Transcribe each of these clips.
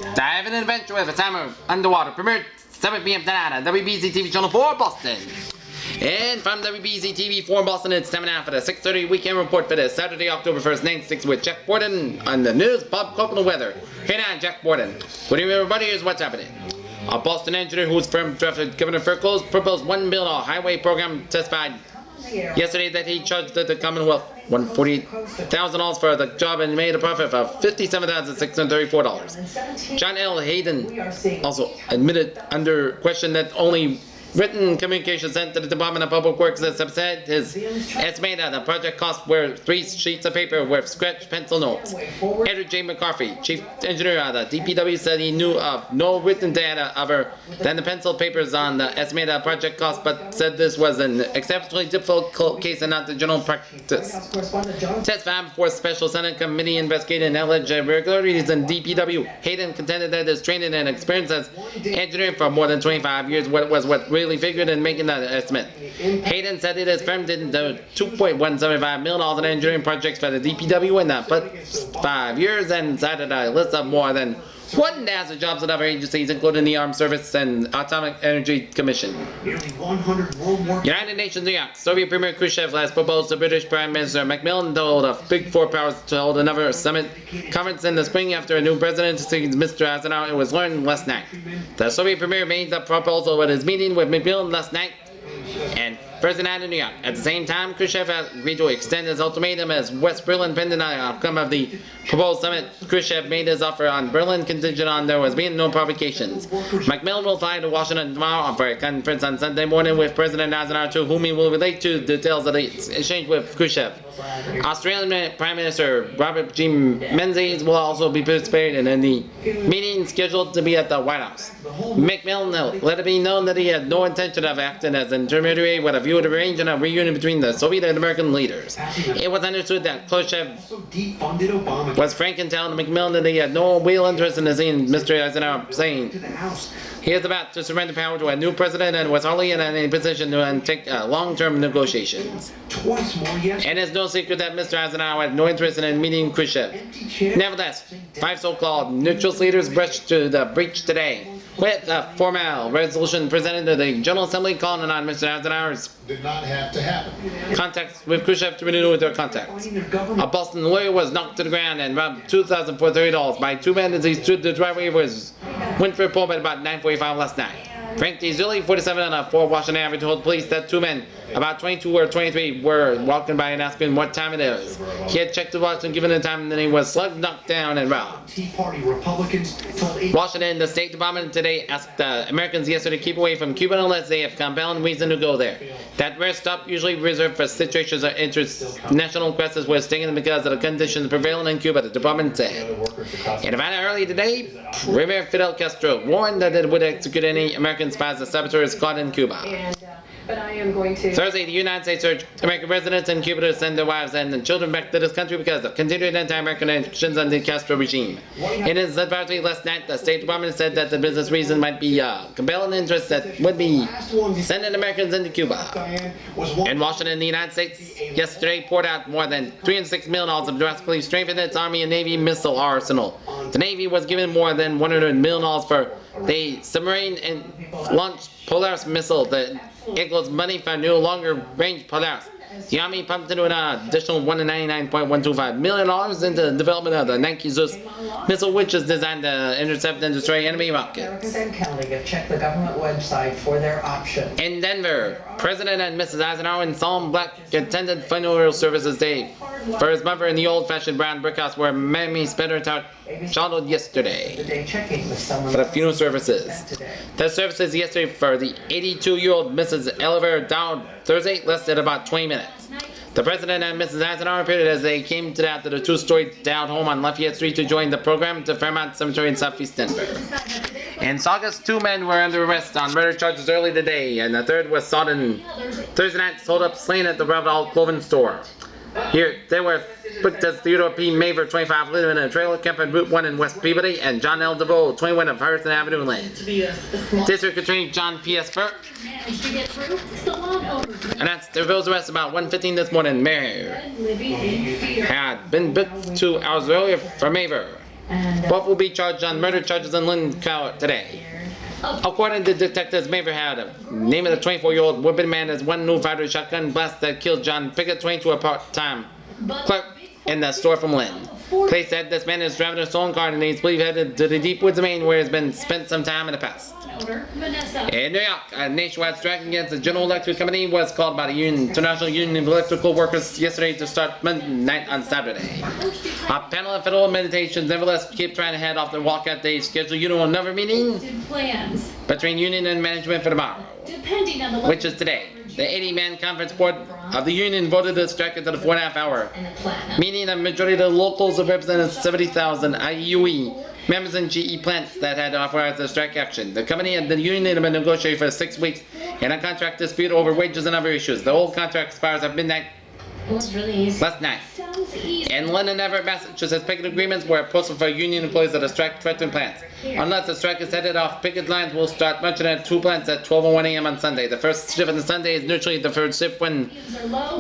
Dive in an adventure with a timer underwater. Premiered 7 p.m. tonight on WBZ-TV Channel 4 Boston. And from WBZ-TV-4 Boston, it's time now for the 6:30 weekend report for this Saturday, October 1st, 96 with Jack Borden on the news, Bob Copeland weather. Hey now, Jack Borden. Good evening, everybody. Here's what's happening. A Boston engineer whose firm drafted Governor Furclow's proposed $1 billion highway program testified yesterday that he charged the Commonwealth $148,000 for the job and made a profit of $57,634. John L. Hayden also admitted under question that only written communications sent to the Department of Public Works has said his estimate that the project cost were 3 sheets of paper with scratch pencil notes. Edward J. McCarthy, chief engineer at the DPW, said he knew of no written data other than the pencil papers on the estimated project cost, but said this was an exceptionally difficult case and not the general practice. Testified before a special Senate committee investigating alleged irregularities in DPW, Hayden contended that his training and experience as engineering for more than 25 years was what really figured in making that estimate. Hayden said that his firm did the $2.175 million in engineering projects for the DPW in the past 5 years and cited a list of more than 1,000 jobs at other agencies, including the Armed Service and Atomic Energy Commission. United Nations New York. Soviet Premier Khrushchev last proposed to British Prime Minister Macmillan to hold a Big Four powers to hold another summit conference in the spring after a new president succeeds Mr. Eisenhower. It was learned last night. The Soviet Premier made the proposal at his meeting with Macmillan last night and Thursday night in New York. At the same time, Khrushchev agreed to extend his ultimatum as West Berlin pending the outcome of the proposed summit. Khrushchev made his offer on Berlin contingent on there was being no provocations. Macmillan will fly to Washington tomorrow for a conference on Sunday morning with President Eisenhower, to whom he will relate to details of the exchange with Khrushchev. Australian Prime Minister Robert G. Menzies will also be participating in the meeting scheduled to be at the White House. Macmillan let it be known that he had no intention of acting as an intermediary with a view to arranging a reunion between the Soviet and American leaders. It was understood that Khrushchev was frank in telling Macmillan that he had no real interest in seeing Mr. Eisenhower, saying he is about to surrender power to a new president and was hardly in any position to undertake long-term negotiations. And it's no secret that Mr. Eisenhower had no interest in meeting Khrushchev. Nevertheless, 5 so-called neutral leaders brushed to the breach today with a formal resolution presented to the General Assembly calling on Mr. Eisenhower's did not have to happen. contacts with Khrushchev to renew their contacts. A Boston lawyer was knocked to the ground and robbed $2,430 by 2 men as he stood the driveway of his Winthrop home at about 9:45 last night. Frank D'Azulli, 47, of 4 Washington Avenue, told police that 2 men, about 22 or 23, were walking by and asking what time it is. He had checked the watch and given the time, and then he was slugged, knocked down, and robbed. Washington, the State Department today asked Americans yesterday to keep away from Cuba unless they have compelling reason to go there. That rare stop, usually reserved for situations of international crisis, was taken because of the conditions prevailing in Cuba, the department said. In Havana early today, Premier Fidel Castro warned that it would execute any American spies or saboteurs caught in Cuba. But I am going to... Thursday, the United States urged American residents in Cuba to send their wives and children back to this country because of continued anti-American actions under the Castro regime. In its advisory last night, the State Department said that the business reason might be compelling interest that would be sending Americans into Cuba. In Washington, the United States yesterday poured out more than $306 million to drastically strengthen its Army and Navy missile arsenal. The Navy was given more than $100 million for the submarine and launched Polaris missile that equals money for new longer-range Polaris. The Army pumped into an additional $199.125 million into the development of the Nike Zeus missile, which is designed to intercept and destroy enemy rockets. Check the government website for their options. In Denver, President and Mrs. Eisenhower in Salm Black attended funeral services day for his mother in the old-fashioned brown brick house where Mammy spent her childhood yesterday for the funeral services. The services yesterday for the 82-year-old Mrs. Oliver Dowd Thursday lasted about 20 minutes. The President and Mrs. Eisenhower appeared as they came to the 2-story Dowd home on Lafayette Street to join the program to Fairmount Cemetery in Southeast Denver. In Saugus, 2 men were under arrest on murder charges early today, and the third was sought in Thursday night, sold up slain at the Revdall clothing store. Here, they were booked as Theodore P. Maver, 25, living in a trailer camp on Route 1 in West Peabody, and John L. DeVoe, 21, of Harrison Avenue Lane. District Attorney John P.S. Burke announced DeVoe's arrest about 1:15 this morning. Mayor had been booked 2 hours earlier for Maver. Both will be charged on murder charges in Lynn today. According to detectives, Mayfair had a name of the 24-year-old would-be man as one new fighter shotgun blast that killed John Pickett, 22, a part-time clerk in the store from Lynn. Police said this man is driving a stolen car and he's believed headed to the deep woods of Maine where he's been spent some time in the past. In New York, a nationwide strike against the General Electric Company was called by the International Union of Electrical Workers yesterday to start midnight on Saturday. A panel of federal meditations nevertheless keep trying to head off the walkout day scheduled another meeting between union and management for tomorrow, which is today. The 80-man conference board of the union voted to strike into the 4.5-hour meaning a majority of the locals represented 70,000 IUE members in GE plants that had authorized the strike action. The company and the union had been negotiating for 6 weeks in a contract dispute over wages and other issues. The old contract expires at midnight last night. In London, Everett, Massachusetts, picket agreements were posted for union employees at the strike-threatened plants. Unless the strike is headed off, picket lines will start marching at 2 plants at 12:01 a.m. on Sunday. The first shift on Sunday is neutrally the third shift when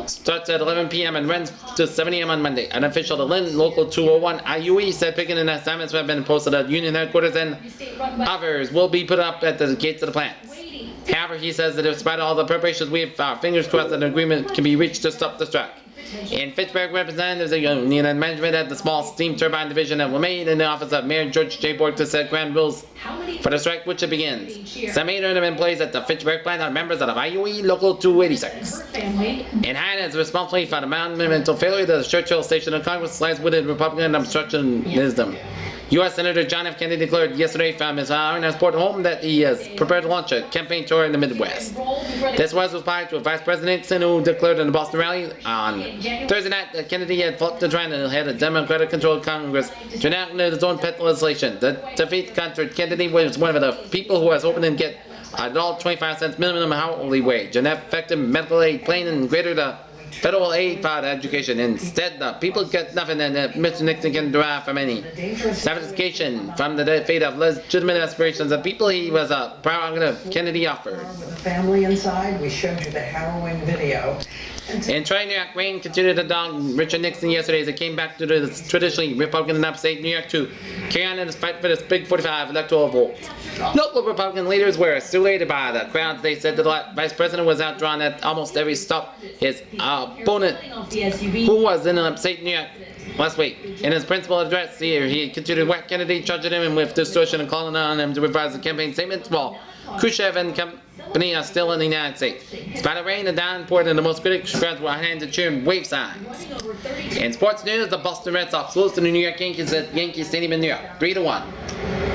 starts at 11 p.m. and runs to 7 a.m. on Monday. An official to Lynn, Local 201 IUE, said picketing and assignments have been posted at union headquarters and others will be put up at the gates of the plants. However, he says that despite all the preparations, we have our fingers crossed that an agreement can be reached to stop the strike. In Fitchburg, representatives of union and management at the small steam turbine division that were made in the office of Mayor George J. Bork to set ground rules for the strike which it begins. Some 800 employees at the Fitchburg plant are members of the IUE Local 286. And Hine is responsible for the monumental failure of the Churchill Station of Congress lies with Republican obstructionism. U.S. Senator John F. Kennedy declared yesterday from his airport home that he is prepared to launch a campaign tour in the Midwest. This was replied to Vice President Nixon, who declared in the Boston rally on Thursday night that Kennedy had fought to try and head a Democratic-controlled Congress to enact his own pet legislation. The defeat contra Kennedy was one of the people who was hoping to get a $1.25 minimum hourly wage, an effective medical aid plan, and greater the federal aid for education. Instead, the people get nothing, and Mr. Nixon can derive from any satisfaction from the defeat of legitimate aspirations of people he was a prerogative Kennedy offered. With the family inside, we showed you the harrowing video. In Troy, New York, rain continued to dog Richard Nixon yesterday as he came back to the traditionally Republican and upstate New York to carry on in his fight for this Big 45 electoral vote. Local Republican leaders were stimulated by the crowds. They said the vice president was outdrawn at almost every stop. His opponent, who was in upstate New York last week, in his principal address here, he continued to whack Kennedy, charging him with distortion and calling on him to revise the campaign statements while Khrushchev and company are still in the United States. Despite the rain and downpour, and the most critical crowds were handed to cheer and wave signs. In sports news, the Boston Red Sox lose to the New York Yankees at Yankee Stadium in New York, 3-1.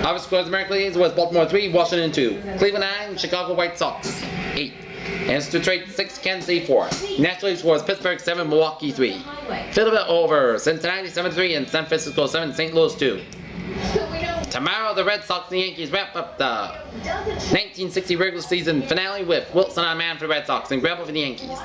Other scores American was Baltimore 3, Washington 2, Cleveland 9, Chicago White Sox 8, and Detroit 6, Kansas City 4. National League scores Pittsburgh 7, Milwaukee 3, Philadelphia over Cincinnati 7-3, and San Francisco 7, St. Louis 2. Tomorrow, the Red Sox and Yankees wrap up the 1960 regular season finale with Wilson on man for the Red Sox and Grable for the Yankees.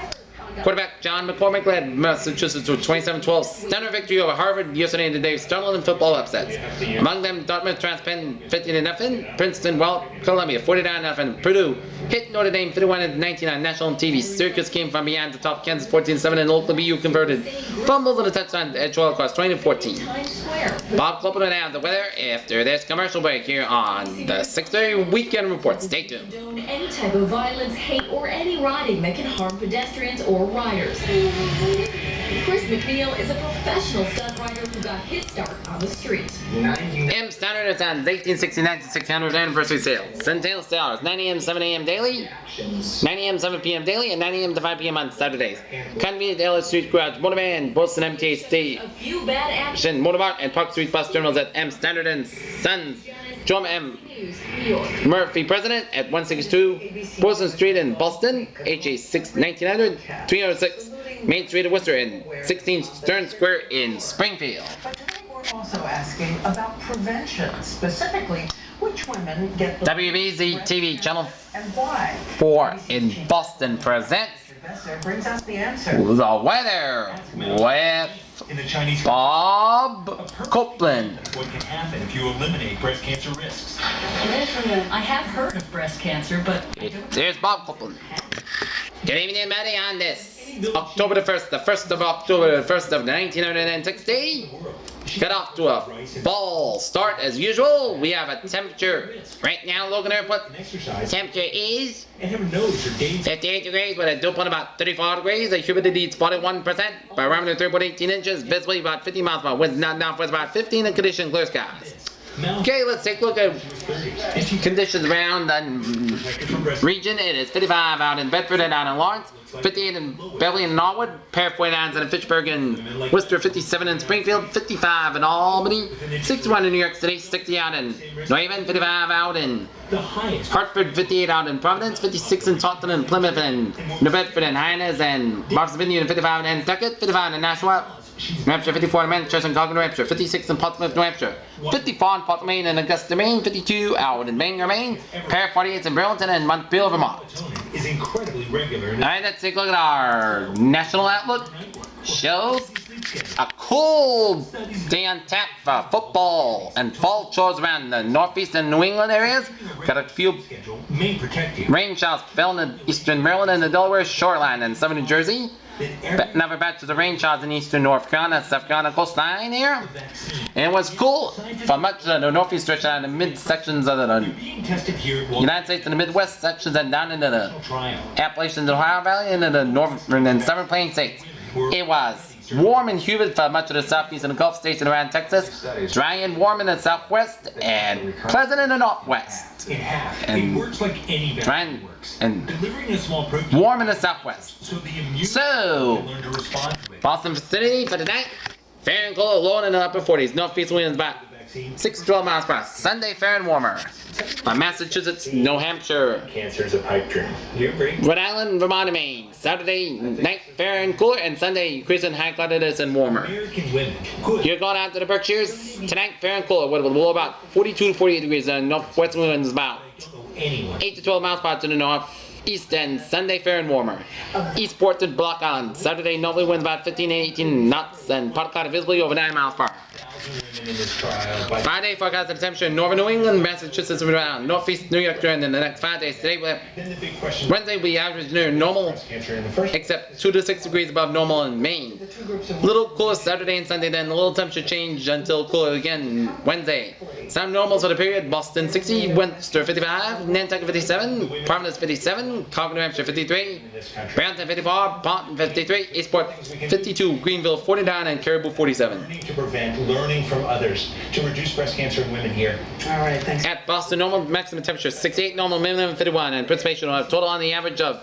Quarterback John McCormick led Massachusetts to a 27-12 stunner victory over Harvard yesterday in today's Sterling football upsets. Among them, Dartmouth trounced Penn 50-0, Princeton Columbia 49-0, Purdue hit Notre Dame 51-19 on national TV. Syracuse came from behind to top Kansas 14-7, and local BU converted fumbles and a touchdown to Edgewater across 20-14. Bob Clopin will have the weather after this commercial break here on the 6:30 Weekend Report. Stay tuned. Any type of violence, hate, or any riding that can harm pedestrians or riders. Chris McNeil is a professional stunt rider who got his start on the street. M Standard is on 1869 to 600th anniversary sale. Centennial sales 9 a.m. 7 a.m. daily, 9 a.m. 7 p.m. daily, and 9 a.m. to 5 p.m. on Saturdays. Convenient Ellis Street Garage Motor Van, Boston MTA Station Motor Mart, and Park Street Bus Terminals at M Standard and Sons. Jerome M. Murphy, President, at 162 Boston Street in Boston, HA 1900, 306 Main Street of Worcester, and 16 Stern Square in Springfield. But today we're also asking about prevention, specifically which women get the WBZ TV Channel and why. 4 in Boston presents Brings us the answer. the weather with In the Chinese Bob Copeland. what can happen if you eliminate breast cancer risks. I have heard of breast cancer, but Here's Bob Copeland. Good evening, Maddie, on this October the 1st of October, the 1st of 1960. got off to a fall start as usual. We have a temperature right now, Logan Airport. Temperature is And never knows your days. 58 degrees with a dew point about 34 degrees. The humidity is 41%. Barometer 3.18 inches. Visibility about 50 miles per hour. Winds not down for about 15 and condition clear skies. Okay, let's take a look at conditions around the region. It is 55 out in Bedford and out in Lawrence, 58 in Beverly and Norwood, pair 49s in Fitchburg and Worcester, 57 in Springfield, 55 in Albany, 61 in New York City, 60 out in New Haven, 55 out in Hartford, 58 out in Providence, 56 in Taunton and Plymouth and New Bedford and Hyannis and Martha's Vineyard, and 55 in Nantucket, 55 in Nashua, New Hampshire, 54 in Manchester and Concord, New Hampshire, 56 in Portsmouth, New Hampshire, 54 in Portland, Maine and Augusta, Maine, 52 out in Bangor, Maine, pair 48 in Burlington and Montpelier, Vermont. Is incredibly regular. Alright, let's take a look at our national outlook. Shows a cool day on tap for football and fall chores around the northeast and New England areas. Got a few May protect you. rain showers fell in eastern Maryland and the Delaware shoreline and southern New Jersey. Another batch of the rain showers in eastern North Carolina, South Carolina coastline here. And it was cool for much of the northeast stretch out in the mid sections of the Being tested here at United States and the Midwest sections and down into the trial. Appalachians and Ohio Valley and into the northern and southern plain states. It was warm and humid for much of the southeast and the Gulf states and around Texas. Dry and warm in the southwest and pleasant in the northwest. In half. And it works like any dry vaccine works. and Delivering a small protein warm in the southwest. so the immune So, can learn to respond to it. Boston vicinity for tonight. Fair and cool, low in the upper 40s. Northeast winds about 6 to 12 miles per hour. Sunday, fair and warmer. By Massachusetts, New Hampshire, Cancer is a pipe dream. You agree? Rhode Island, Vermont, and Maine. Saturday night, fair and cooler, and Sunday, increasing high cloudiness and warmer. American women. Good. You're going out to the Berkshires tonight, fair and cooler, with a low about 42 to 48 degrees, and northwest winds about Anyone. 8 to 12 miles per hour to the northeast, and Sunday, fair and warmer. Eastport to Block Island. Saturday, northerly winds about 15 to 18 knots, and part cloud visibly over 9 miles per hour. Women in this trial. But Friday, forecasted temperature in northern New England, Massachusetts, and around northeast New York during the next 5 days. Today, we'll have then the big question. Wednesday, we average near normal, Cancer in the first. except 2 to 6 degrees above normal in Maine. Little cooler Saturday and Sunday, then a little temperature change until cooler again Wednesday. Some normals for the period: Boston 60, Worcester 55, Nantucket 57, Providence 57, Concord, New Hampshire 53, Brampton 54, Taunton 53, Eastport 52, Greenville 49, and Caribou 47. Learning to prevent, learning from others to reduce breast cancer in women here. All right, thanks. At Boston, normal maximum temperature 68, normal minimum 51, and precipitation will have total on the average of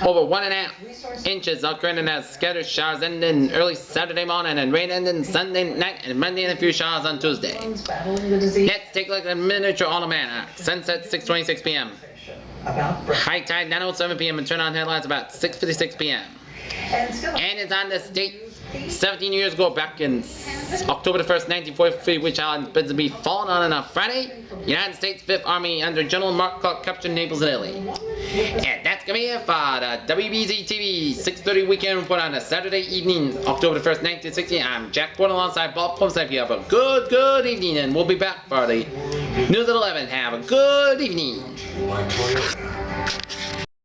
over 1.5 inches occurring as scattered showers ending early Saturday morning and rain ending Sunday night and Monday and a few showers on Tuesday. Battling the disease. Let's take a look at miniature almanac. Sunset 6:26 p.m. About breast. High tide 9:07 p.m. and turn on headlines about 6:56 p.m. And still. And it's on the state 17 years ago, back in October the 1st, 1943, which happened to be fallen on a Friday. United States 5th Army under General Mark Clark captured Naples and Italy. And that's gonna be it for the WBZ-TV 6:30 weekend report on a Saturday evening, October the 1st, 1960. I'm Jack Gordon alongside Bob Plumstead. You have a good evening, and we'll be back for the News at 11. Have a good evening.